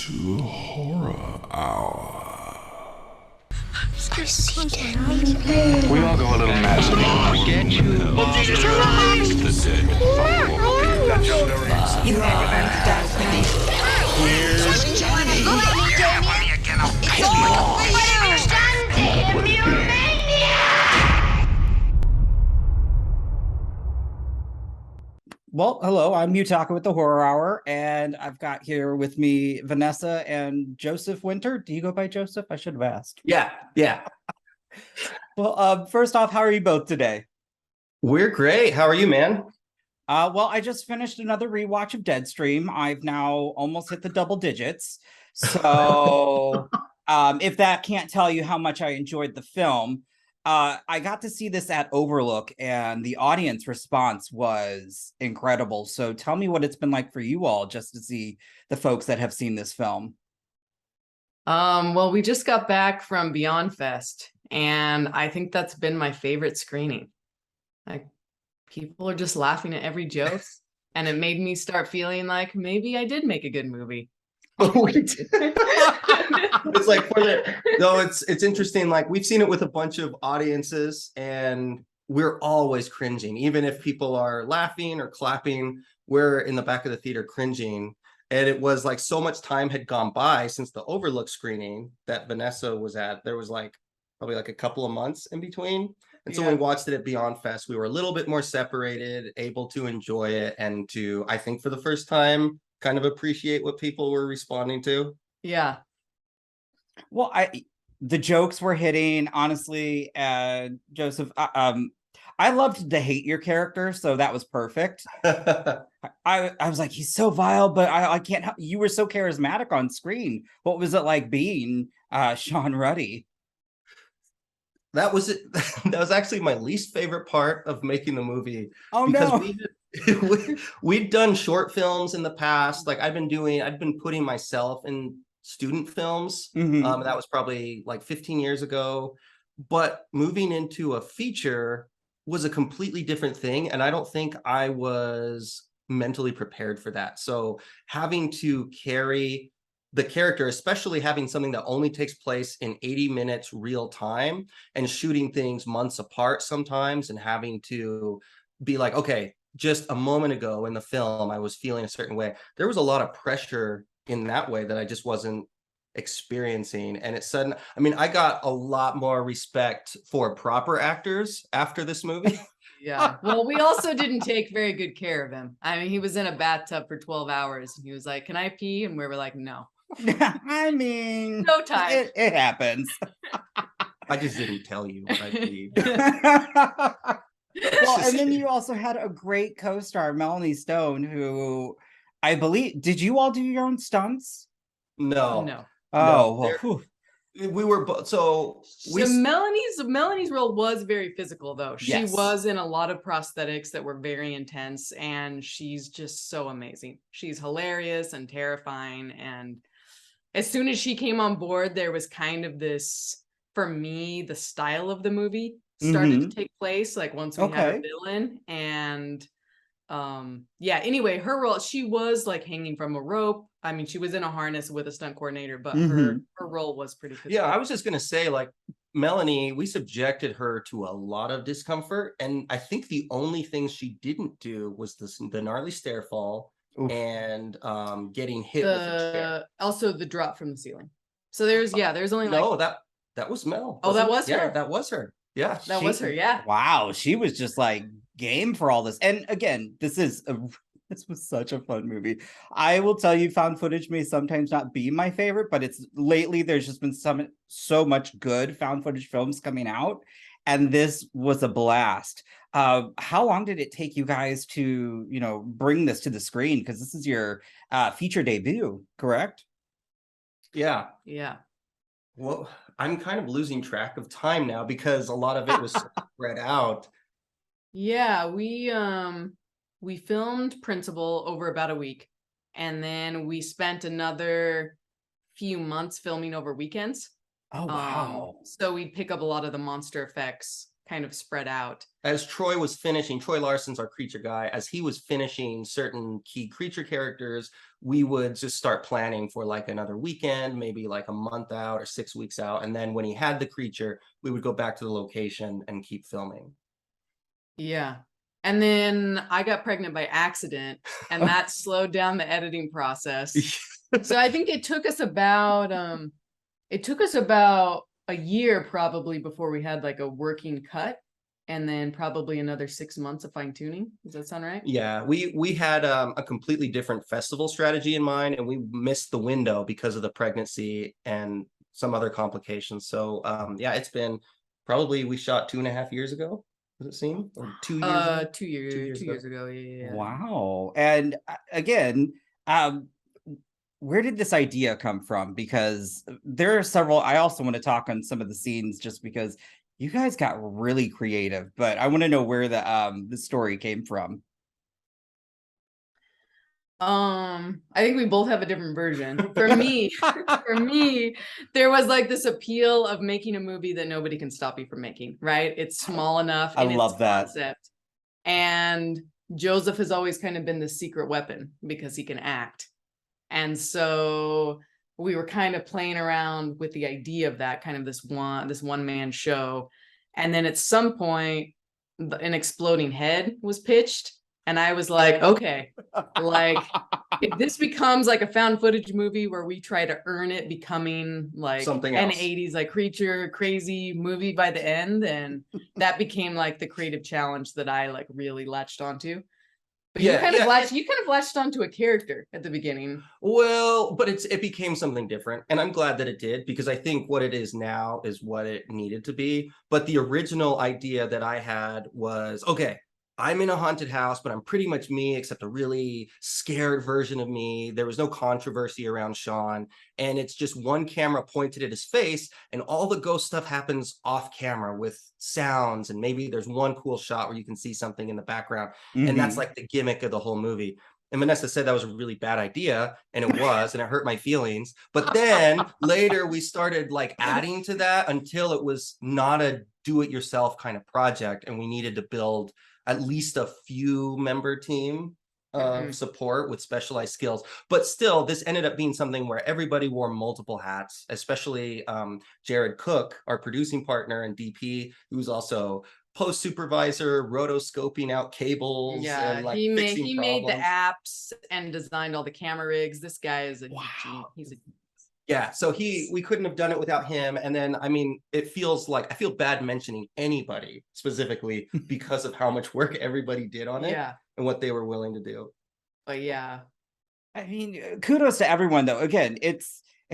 to Horror Hour. We all go a little mad sometimes. Get you. The dead follow. You are going to die for me. Here's Johnny. It's all for you! Well, hello, I'm Yutaka with the Horror Hour, and I've got here with me Vanessa and Joseph Winter. Do you go by Joseph? I should have asked. Yeah. Well, first off, how are you both today? We're great. How are you, man? Well, I just finished another rewatch of Deadstream. I've now almost hit the double digits. So, if that can't tell you how much I enjoyed the film, I got to see this at Overlook, and the audience response was incredible. So tell me what it's been like for you all just to see the folks that have seen this film. Well, we just got back from Beyond Fest, and I think that's been my favorite screening. Like, people are just laughing at every joke, and it made me start feeling like maybe I did make a good movie. It's like it's interesting. Like, we've seen it with a bunch of audiences, and we're always cringing, even if people are laughing or clapping. We're in the back of the theater cringing, and it was like so much time had gone by since the Overlook screening that Vanessa was at. There was probably a couple of months in between. And so when we watched it at Beyond Fest, we were a little bit more separated, able to enjoy it, and to, I think, for the first time, kind of appreciate what people were responding to. Yeah. Well, the jokes were hitting, honestly. Joseph, I loved to hate your character, so that was perfect. I was like, he's so vile, but I can't help. You were so charismatic on screen. What was it like being Sean Ruddy? That was it. That was actually my least favorite part of making the movie. Oh, because no. we'd done short films in the past. Like, I'd been putting myself in student films. Mhm. That was probably like 15 years ago. But moving into a feature was a completely different thing. And I don't think I was mentally prepared for that. So having to carry the character, especially having something that only takes place in 80 minutes real time, and shooting things months apart sometimes, and having to be like, okay, just a moment ago in the film, I was feeling a certain way. There was a lot of pressure in that way that I just wasn't experiencing. And I got a lot more respect for proper actors after this movie. Yeah. Well, we also didn't take very good care of him. I mean, he was in a bathtub for 12 hours, and he was like, "Can I pee?" And we were like, "No." I mean, No time. It happens. I just didn't tell you what I believe. Well, and then you also had a great co-star, Melanie Stone, who I believe, did you all do your own stunts? No. Oh, well, There- whew. we were so we So Melanie's role was very physical, though. She Yes. was in a lot of prosthetics that were very intense, and she's just so amazing. She's hilarious and terrifying. And as soon as she came on board, there was kind of this, for me, the style of the movie started to take place, like once we had a Okay. villain. And anyway, her role, she was like hanging from a rope. I mean, she was in a harness with a stunt coordinator, but her role was pretty physical. Yeah, I was just gonna say, like, Melanie, we subjected her to a lot of discomfort, and I think the only thing she didn't do was the gnarly stair fall. Oof. And getting hit with a chair. Also the drop from the ceiling. So there's only like No, that was Mel. Oh, that wasn't it? was Yeah, her. that was her. Yeah. that was her, yeah. Wow, she was just like game for all this. And again, this was such a fun movie. I will tell you, found footage may sometimes not be my favorite, but it's lately there's just been so much good found footage films coming out, and this was a blast. How long did it take you guys to, bring this to the screen? Because this is your feature debut, correct? Yeah. Yeah. Well, I'm kind of losing track of time now because a lot of it was spread out. Yeah, we filmed Principal over about a week, and then we spent another few months filming over weekends. Oh, wow. So we'd pick up a lot of the monster effects kind of spread out. As Troy Larson's our creature guy, as he was finishing certain key creature characters, we would just start planning for like another weekend, maybe like a month out or 6 weeks out. And then when he had the creature, we would go back to the location and keep filming. Yeah. And then I got pregnant by accident, and that slowed down the editing process. So I think it took us about a year probably before we had like a working cut, and then probably another 6 months of fine tuning. Does that sound right? Yeah, we had a completely different festival strategy in mind, and we missed the window because of the pregnancy and some other complications. So yeah, it's been probably, we shot 2.5 years ago. Does it seem? Or 2 years ago? 2 years, 2 years ago. Yeah. Wow. And again, where did this idea come from? Because there are several, I also want to talk on some of the scenes just because you guys got really creative, but I want to know where the story came from. I think we both have a different version. For me, there was like this appeal of making a movie that nobody can stop you from making, right? It's small enough in its concept. And Joseph has always kind of been the secret weapon because he can act. And so we were kind of playing around with the idea of that, kind of this one man show. And then at some point, an exploding head was pitched. And I was like, okay, like if this becomes like a found footage movie where we try to earn it becoming like something an else. 80s like creature crazy movie by the end, and that became like the creative challenge that I like really latched onto. But you kind of latched onto a character at the beginning. Well, but it became something different, and I'm glad that it did, because I think what it is now is what it needed to be. But the original idea that I had was, okay, I'm in a haunted house, but I'm pretty much me, except a really scared version of me. There was no controversy around Sean, and it's just one camera pointed at his face, and all the ghost stuff happens off camera with sounds, and maybe there's one cool shot where you can see something in the background, and that's like the gimmick of the whole movie. And Vanessa said that was a really bad idea, and it was, and it hurt my feelings. But then later we started like adding to that until it was not a do-it-yourself kind of project, and we needed to build at least a few member team of support with specialized skills. But still, this ended up being something where everybody wore multiple hats, especially Jared Cook, our producing partner and DP, who's also post supervisor, rotoscoping out cables. Yeah, and, like, he fixing made the problems. apps and designed all the camera rigs. This guy is a he's a Yeah, so we couldn't have done it without him. And then, I mean, it feels like I feel bad mentioning anybody specifically because of how much work everybody did on it and what they were willing to do. But yeah, I mean, kudos to everyone though. Again, it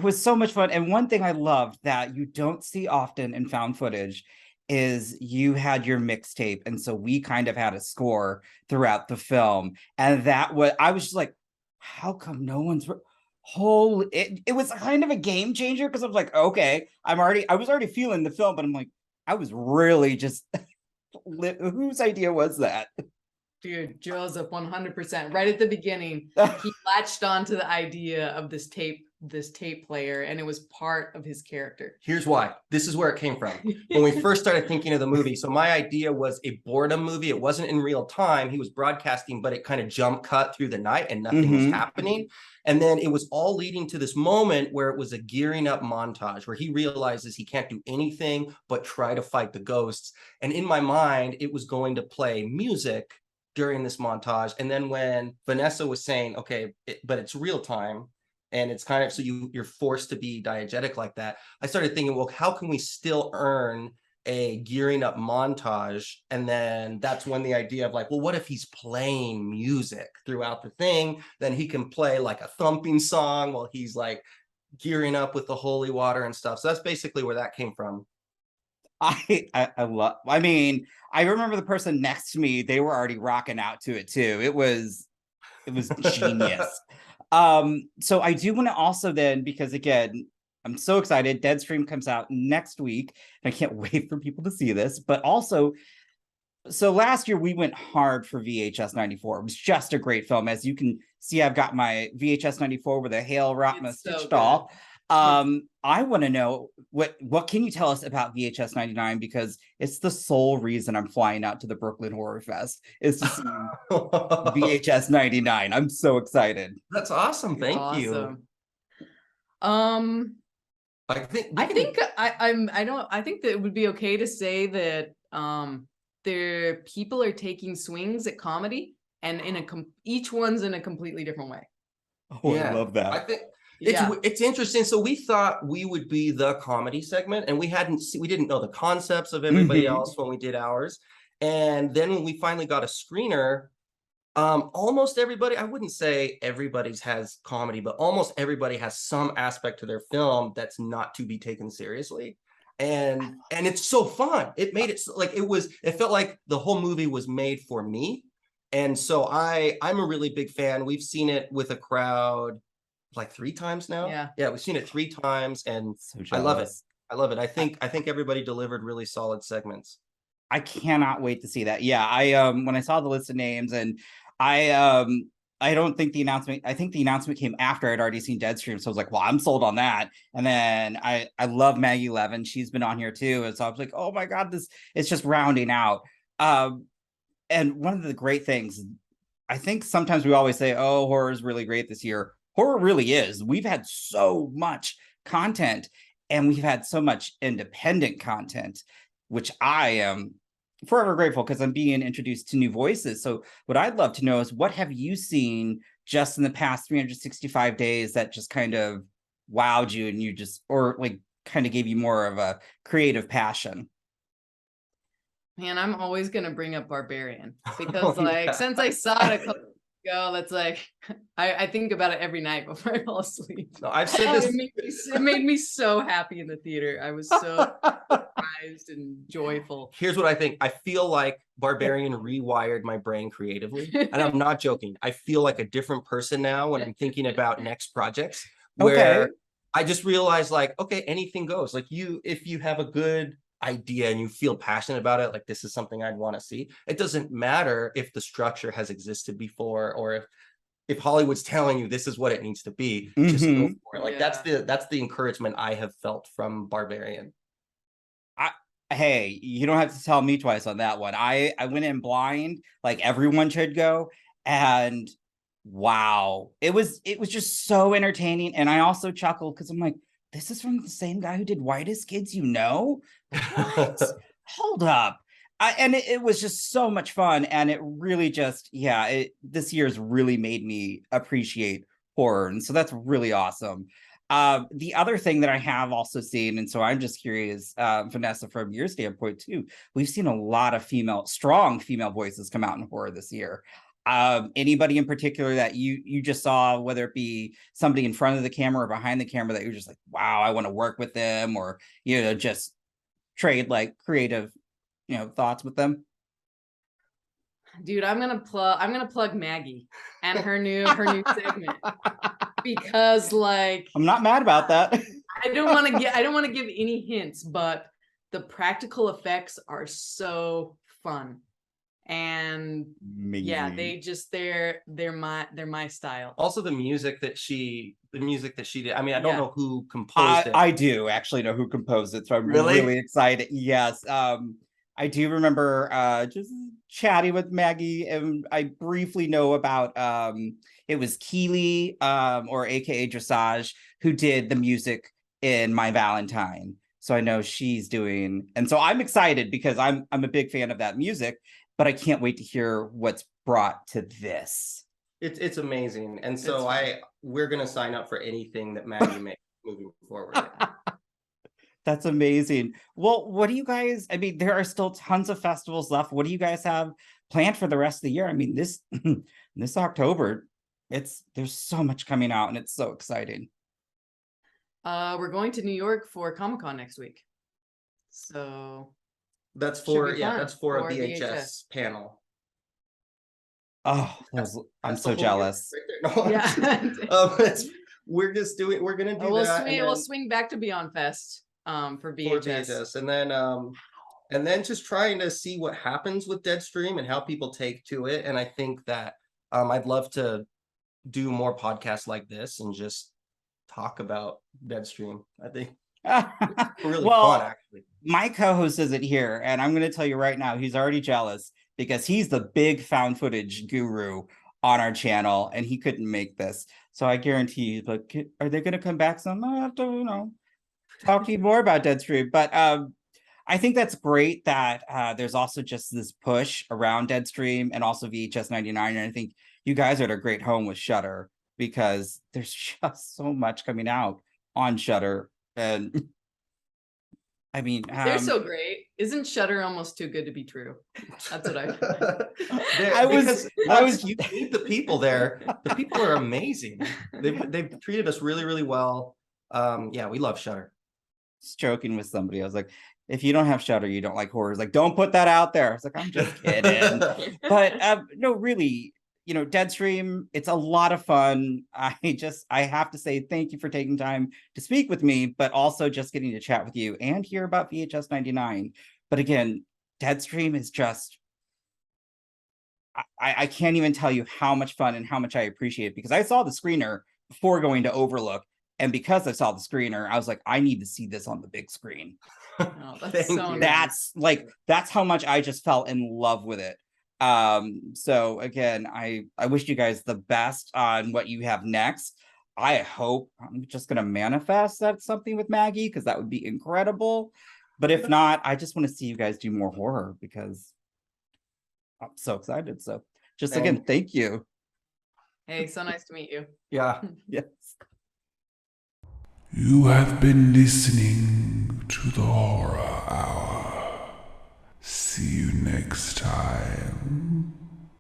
was so much fun. And one thing I loved that you don't see often in found footage is you had your mixtape. And so we kind of had a score throughout the film. And I was just like, how come no one's it was kind of a game changer, because I was like, okay, I was already feeling the film, but I'm like, I was really just whose idea was that? Dude, Joseph, 100%. Right at the beginning, he latched onto the idea of this tape player, and it was part of his character. Here's why. This is where it came from. When we first started thinking of the movie, so my idea was a boredom movie. It wasn't in real time. He was broadcasting, but it kind of jump cut through the night and nothing was happening. And then it was all leading to this moment where it was a gearing up montage where he realizes he can't do anything but try to fight the ghosts. And in my mind, it was going to play music during this montage. And then when Vanessa was saying, okay, but it's real time, and it's kind of, so you're forced to be diegetic like that, I started thinking, well, how can we still earn a gearing up montage? And then that's when the idea of like, well, what if he's playing music throughout the thing? Then he can play like a thumping song while he's like gearing up with the holy water and stuff. So that's basically where that came from. I mean, I remember the person next to me, they were already rocking out to it too. It was genius. So I do want to also then, because again, I'm so excited, Deadstream comes out next week, and I can't wait for people to see this. But also, so last year we went hard for VHS 94. It was just a great film. As you can see, I've got my VHS 94 with a Hail Rotma stitched off. I want to know what can you tell us about VHS 99, because it's the sole reason I'm flying out to the Brooklyn Horror Fest is to see VHS 99. I'm so excited. That's awesome. Thank you. Awesome. I think I think I think that it would be okay to say that people are taking swings at comedy, and each one's in a completely different way. Oh, I love that. I think Yeah. it's interesting. So we thought we would be the comedy segment, and we didn't know the concepts of everybody else when we did ours. And then when we finally got a screener, almost everybody, I wouldn't say everybody's has comedy, but almost everybody has some aspect to their film that's not to be taken seriously. And it's so fun. It made it like it felt like the whole movie was made for me. And so I'm a really big fan. We've seen it with a crowd like 3 times now. Yeah, we've seen it 3 times, and So I love it. jealous. I love it. I think everybody delivered really solid segments. I cannot wait to see that. Yeah, I when I saw the list of names, and I don't think the announcement, I think the announcement came after I'd already seen Deadstream. So I was like, well, I'm sold on that. And then I love Maggie Levin. She's been on here too. And so I was like, oh my God, it's just rounding out. And one of the great things, I think sometimes we always say, oh, horror is really great this year. Horror really is. We've had so much content, and we've had so much independent content, which I am forever grateful, because I'm being introduced to new voices. So what I'd love to know is, what have you seen just in the past 365 days that just kind of wowed you, and you just, or like kind of gave you more of a creative passion? Man, I'm always gonna bring up Barbarian, because like since I saw it a couple weeks ago, that's like I think about it every night before I fall asleep. No, I've said this. It made me so happy in the theater. I was so surprised and joyful. Here's what I think. I feel like Barbarian rewired my brain creatively, and I'm not joking. I feel like a different person now when I'm thinking about next projects, where I just realized, like, okay, anything goes. Like, if you have a good idea and you feel passionate about it, like, this is something I'd want to see. It doesn't matter if the structure has existed before, or if Hollywood's telling you this is what it needs to be, just go for it. Like, that's the encouragement I have felt from Barbarian. Hey, you don't have to tell me twice on that one. I went in blind, like everyone should go, and wow, it was just so entertaining. And I also chuckled because I'm like, this is from the same guy who did Whitest Kids You Know? What? Hold up. And it was just so much fun. And it really just, this year's really made me appreciate horror. And so that's really awesome. The other thing that I have also seen, and so I'm just curious, Vanessa, from your standpoint too, we've seen a lot of strong female voices come out in horror this year. Anybody in particular that you just saw, whether it be somebody in front of the camera or behind the camera, that you're just like, wow, I want to work with them, or just trade like creative thoughts with them? Dude, I'm gonna plug Maggie and her new segment, because like, I'm not mad about that. I don't want to give any hints, but the practical effects are so fun. And Amazing. Yeah, they're my style. Also, the music that she did. I mean, I don't know who composed it. I do actually know who composed it, so I'm really excited. Yes. I do remember just chatting with Maggie, and I briefly know about it was Keely, or aka Dressage, who did the music in My Valentine. So I know she's doing, and so I'm excited because I'm a big fan of that music, but I can't wait to hear what's brought to this. It's amazing. And so we're gonna sign up for anything that Maggie makes moving forward. That's amazing. Well, what do you guys, I mean, there are still tons of festivals left. What do you guys have planned for the rest of the year? I mean, this October, there's so much coming out, and it's so exciting. We're going to New York for Comic-Con next week. So that's for a VHS panel. Oh, I'm so jealous. Right. Yeah. We're gonna do we'll swing back to Beyond Fest for VHS. And then just trying to see what happens with Deadstream and how people take to it. And I think that I'd love to do more podcasts like this and just talk about Deadstream. I think well, really fun, actually. my co-host isn't here, and I'm going to tell you right now, he's already jealous because he's the big found footage guru on our channel, and he couldn't make this. So I guarantee you, like, are they going to come back some? I have to, talk to you more about Deadstream. But I think that's great that there's also just this push around Deadstream and also VHS 99. And I think you guys are at a great home with Shudder because there's just so much coming out on Shudder. And I mean, They're so great. Isn't Shudder almost too good to be true? That's what I I was you meet the people there. The people are amazing. They've treated us really, really well. Yeah, we love Shudder. joking with somebody. I was like, if you don't have Shudder, you don't like horrors. Like, don't put that out there. I was like, I'm just kidding. But no, really, Deadstream, it's a lot of fun. I have to say thank you for taking time to speak with me, but also just getting to chat with you and hear about VHS 99. But again, Deadstream is just, I can't even tell you how much fun and how much I appreciate it, because I saw the screener before going to Overlook. And because I saw the screener, I was like, I need to see this on the big screen. Oh, that's so That's that's how much I just fell in love with it. So again, I wish you guys the best on what you have next. I hope I'm just gonna manifest that something with Maggie, because that would be incredible. But if not, I just want to see you guys do more horror because I'm so excited. So just again, thank you. Hey, so nice to meet you. Yeah. Yes. You have been listening to the Horror Hour. See you next time.